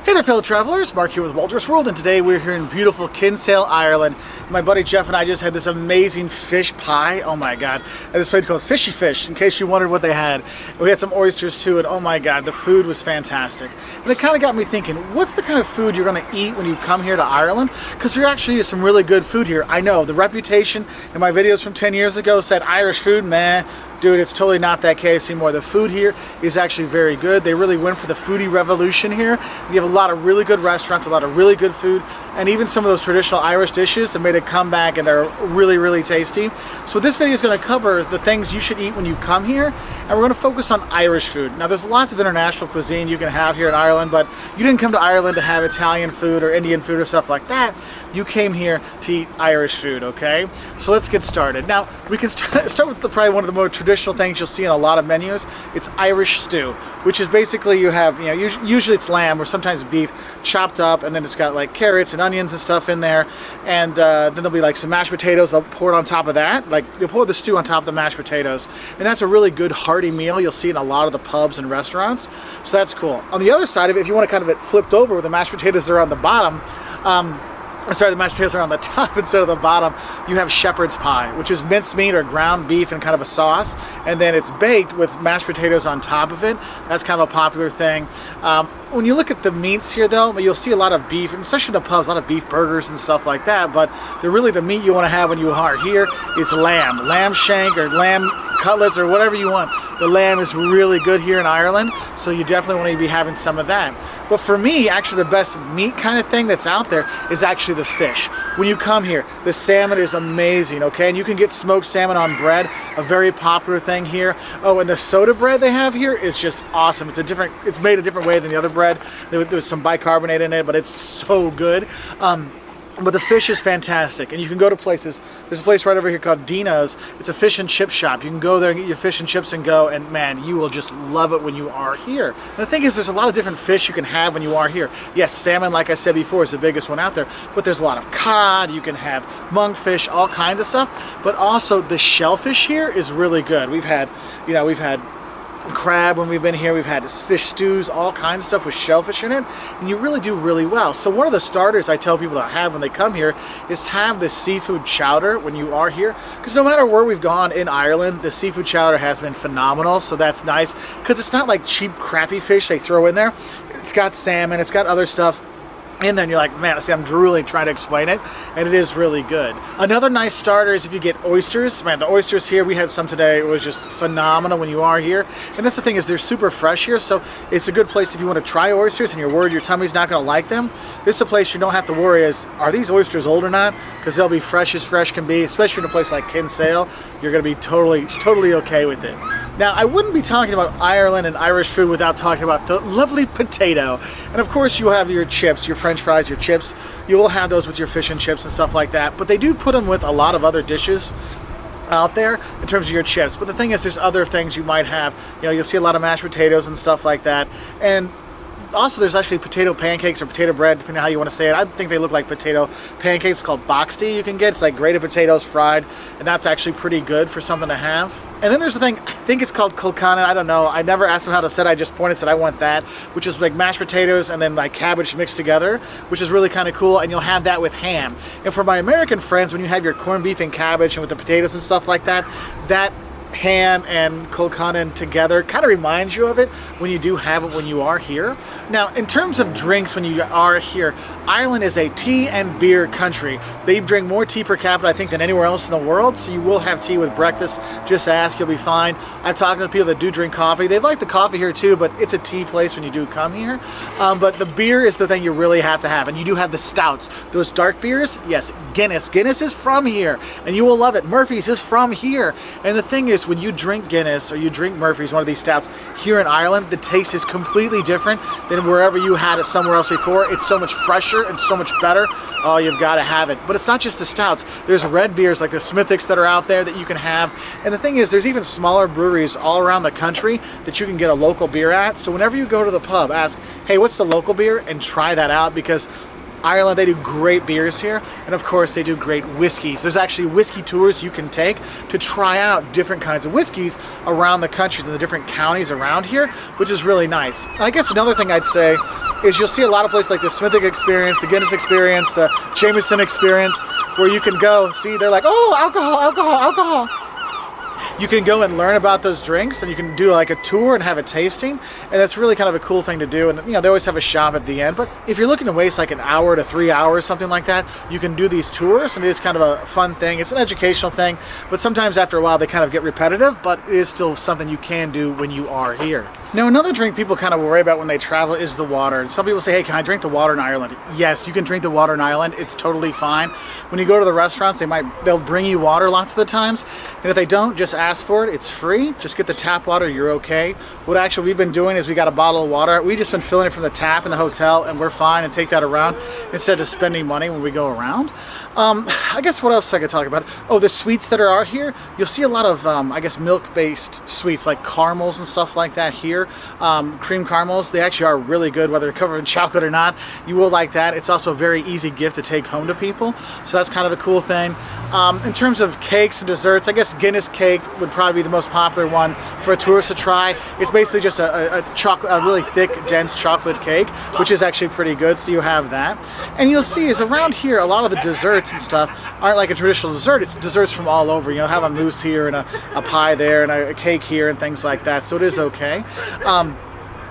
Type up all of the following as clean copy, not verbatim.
Hey there fellow travelers, Mark here with Wolters World, and today we're here in beautiful Kinsale, Ireland. My buddy Jeff and I just had this amazing fish pie, oh my god, at this place called Fishy Fish, in case you wondered what they had. We had some oysters too, and oh my god, the food was fantastic. And it kind of got me thinking, what's the kind of food you're going to eat when you come here to Ireland? Because there actually is some really good food here. I know, the reputation in my videos from 10 years ago said Irish food, meh. Dude, it's totally not that case anymore. The food here is actually very good. They really went for the foodie revolution here. You have a lot of really good restaurants, a lot of really good food, and even some of those traditional Irish dishes have made a comeback, and they're really, really tasty. So what this video is going to cover is the things you should eat when you come here, and we're going to focus on Irish food. Now, there's lots of international cuisine you can have here in Ireland, but you didn't come to Ireland to have Italian food or Indian food or stuff like that. You came here to eat Irish food, okay? So let's get started. Now, we can start with probably one of the more traditional things you'll see in a lot of menus. It's Irish stew, which is basically you have, usually it's lamb or sometimes beef chopped up, and then it's got like carrots and onions and stuff in there, and then there'll be like some mashed potatoes. They'll pour it on top of that, like they'll pour the stew on top of the mashed potatoes, and that's a really good hearty meal. You'll see in a lot of the pubs and restaurants, so that's cool. On the other side of it, if you want to kind of it flipped over where the mashed potatoes are on the bottom, the mashed potatoes are on the top instead of the bottom, you have shepherd's pie, which is minced meat or ground beef and kind of a sauce, and then it's baked with mashed potatoes on top of it. That's kind of a popular thing. When you look at the meats here though, you'll see a lot of beef, and especially in the pubs, a lot of beef burgers and stuff like that, but the meat you want to have when you are here is lamb shank or lamb cutlets or whatever you want. The lamb is really good here in Ireland, so you definitely want to be having some of that. But for me, actually the best meat kind of thing that's out there is actually the fish. When you come here, the salmon is amazing, okay? And you can get smoked salmon on bread, a very popular thing here. Oh, and the soda bread they have here is just awesome. It's made a different way than the other bread. There's some bicarbonate in it, but it's so good. But the fish is fantastic, and you can go to places. There's a place right over here called Dino's. It's a fish and chip shop. You can go there and get your fish and chips and go, and man, you will just love it when you are here. And the thing is, there's a lot of different fish you can have when you are here. Yes, salmon, like I said before, is the biggest one out there, but there's a lot of cod. You can have monkfish, all kinds of stuff. But also, the shellfish here is really good. We've had crab when we've been here. We've had fish stews, all kinds of stuff with shellfish in it, and you really do really well. So one of the starters I tell people to have when they come here is have the seafood chowder when you are here, because no matter where we've gone in Ireland, the seafood chowder has been phenomenal. So that's nice, because it's not like cheap crappy fish they throw in there. It's got salmon, it's got other stuff. And then you're like, man, see, I'm drooling trying to explain it, and it is really good. Another nice starter is if you get oysters. Man, the oysters here, we had some today. It was just phenomenal when you are here. And that's the thing, is they're super fresh here, so it's a good place if you want to try oysters and you're worried your tummy's not going to like them. This is a place you don't have to worry is, are these oysters old or not? Because they'll be fresh as fresh can be, especially in a place like Kinsale. You're going to be totally okay with it. Now, I wouldn't be talking about Ireland and Irish food without talking about the lovely potato. And of course, you have your chips, your French fries, your chips. You will have those with your fish and chips and stuff like that. But they do put them with a lot of other dishes out there in terms of your chips. But the thing is, there's other things you might have. You'll see a lot of mashed potatoes and stuff like that. And also, there's actually potato pancakes or potato bread, depending on how you want to say it. I think they look like potato pancakes called boxty you can get. It's like grated potatoes fried, and that's actually pretty good for something to have. And then there's the thing, I think it's called colcannon. I don't know. I never asked them how to say it. I just pointed, said I want that, which is like mashed potatoes and then like cabbage mixed together, which is really kind of cool. And you'll have that with ham. And for my American friends, when you have your corned beef and cabbage and with the potatoes and stuff like that, that ham and colcannon together kind of reminds you of it when you do have it when you are here. Now, in terms of drinks when you are here, Ireland is a tea and beer country. They drink more tea per capita, I think, than anywhere else in the world, so you will have tea with breakfast. Just ask, you'll be fine. I've talked to people that do drink coffee. They like the coffee here too, but it's a tea place when you do come here. But the beer is the thing you really have to have, and you do have the stouts. Those dark beers, yes, Guinness. Guinness is from here, and you will love it. Murphy's is from here. And the thing is, when you drink Guinness or you drink Murphy's, one of these stouts, here in Ireland, the taste is completely different than wherever you had it somewhere else before. It's so much fresher and so much better. Oh, you've got to have it. But it's not just the stouts. There's red beers like the Smithwick's that are out there that you can have. And the thing is, there's even smaller breweries all around the country that you can get a local beer at. So whenever you go to the pub, ask, hey, what's the local beer? And try that out, because Ireland, they do great beers here, and of course they do great whiskeys. There's actually whiskey tours you can take to try out different kinds of whiskeys around the countries and the different counties around here, which is really nice. And I guess another thing I'd say is you'll see a lot of places like the Smithic Experience, the Guinness Experience, the Jameson Experience, where you can go, see, they're like, oh, alcohol, alcohol, alcohol. You can go and learn about those drinks, and you can do like a tour and have a tasting, and that's really kind of a cool thing to do. And you know, they always have a shop at the end, but if you're looking to waste like an hour to 3 hours, something like that, you can do these tours, and it is kind of a fun thing. It's an educational thing, but sometimes after a while they kind of get repetitive, but it is still something you can do when you are here. Now, another drink people kind of worry about when they travel is the water. And some people say, hey, can I drink the water in Ireland? Yes, you can drink the water in Ireland. It's totally fine. When you go to the restaurants, they'll bring you water lots of the times. And if they don't, just ask for it. It's free. Just get the tap water. You're okay. What actually we've been doing is we got a bottle of water. We've just been filling it from the tap in the hotel, and we're fine, and take that around instead of spending money when we go around. I guess what else I could talk about? Oh, the sweets that are here. You'll see a lot of, I guess, milk-based sweets like caramels and stuff like that here. Cream caramels, they actually are really good, whether they're covered in chocolate or not. You will like that. It's also a very easy gift to take home to people, so that's kind of a cool thing. In terms of cakes and desserts, I guess Guinness cake would probably be the most popular one for a tourist to try. It's basically just a really thick, dense chocolate cake, which is actually pretty good, so you have that. And you'll see is around here, a lot of the desserts and stuff aren't like a traditional dessert. It's desserts from all over. You know, have a mousse here and a pie there and a cake here and things like that, so it is okay.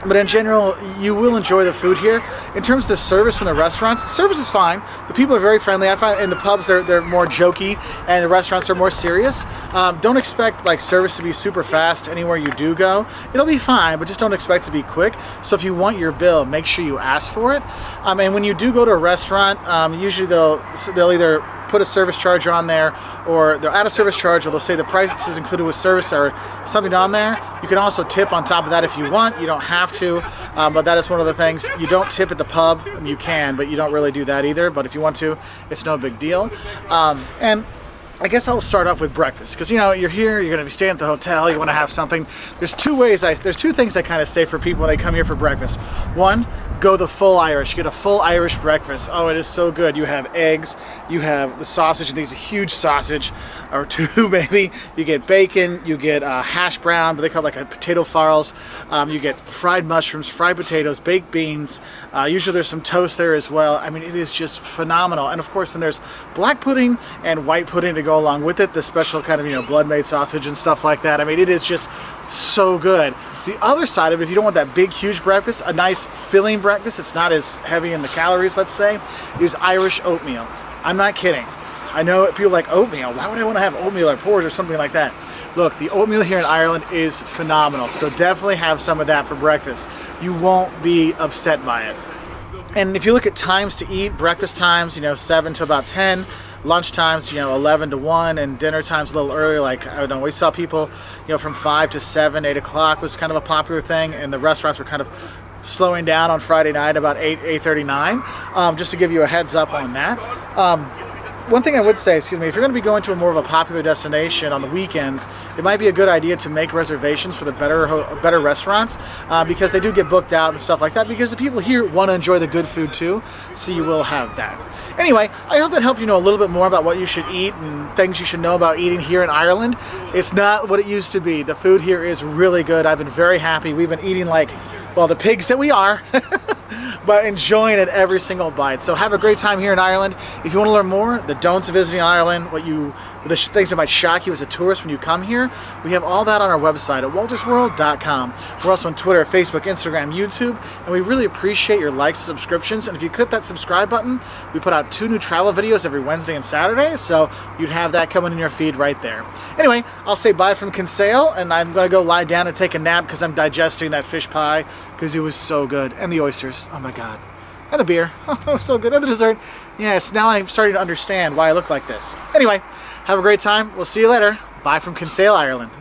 But in general, you will enjoy the food here. In terms of the service in the restaurants, service is fine. The people are very friendly. I find in the pubs they're more jokey, and the restaurants are more serious. Don't expect like service to be super fast anywhere you do go. It'll be fine, but just don't expect it to be quick. So if you want your bill, make sure you ask for it. And when you do go to a restaurant, usually they'll either put a service charge on there, or they'll add a service charge, or they'll say the price is included with service or something on there. You can also tip on top of that if you want. You don't have to, but that is one of the things. You don't tip at the pub. You can, but you don't really do that either. But if you want to, it's no big deal. And I guess I'll start off with breakfast, because you know, you're here, you're going to be staying at the hotel, you want to have something. There's two things I kind of say for people when they come here for breakfast. One, go the full Irish. Get a full Irish breakfast. Oh, it is so good. You have eggs, you have the sausage, and these huge sausage, or two maybe. You get bacon, you get hash brown, but they call it like a potato farls. You get fried mushrooms, fried potatoes, baked beans. Usually there's some toast there as well. I mean, it is just phenomenal. And of course, then there's black pudding and white pudding to go along with it, the special kind of, you know, blood made sausage and stuff like that. I mean, it is just so good. The other side of it, if you don't want that big, huge breakfast, a nice filling breakfast, it's not as heavy in the calories, let's say, is Irish oatmeal. I'm not kidding. I know people like oatmeal. Why would I want to have oatmeal or porridge or something like that? Look, the oatmeal here in Ireland is phenomenal, so definitely have some of that for breakfast. You won't be upset by it. And if you look at times to eat, breakfast times, you know, 7 to about 10, lunch times, you know, 11 to 1, and dinner times a little earlier, like, I don't know, we saw people, you know, from 5 to 7, 8 o'clock was kind of a popular thing, and the restaurants were kind of slowing down on Friday night about 8:39, just to give you a heads up on that. One thing I would say, if you're going to be going to a more of a popular destination on the weekends, it might be a good idea to make reservations for the better restaurants, because they do get booked out and stuff like that, because the people here want to enjoy the good food too, so you will have that. Anyway, I hope that helped you know a little bit more about what you should eat and things you should know about eating here in Ireland. It's not what it used to be. The food here is really good. I've been very happy. We've been eating like, well, the pigs that we are. But enjoying it every single bite. So have a great time here in Ireland. If you want to learn more, the don'ts of visiting Ireland, the things that might shock you as a tourist when you come here, we have all that on our website at woltersworld.com. We're also on Twitter, Facebook, Instagram, YouTube, and we really appreciate your likes and subscriptions. And if you click that subscribe button, we put out 2 new travel videos every Wednesday and Saturday, so you'd have that coming in your feed right there. Anyway, I'll say bye from Kinsale, and I'm going to go lie down and take a nap because I'm digesting that fish pie because it was so good. And the oysters. Oh my God. And the beer. Oh, so good. And the dessert. Yes, now I'm starting to understand why I look like this. Anyway, have a great time. We'll see you later. Bye from Kinsale, Ireland.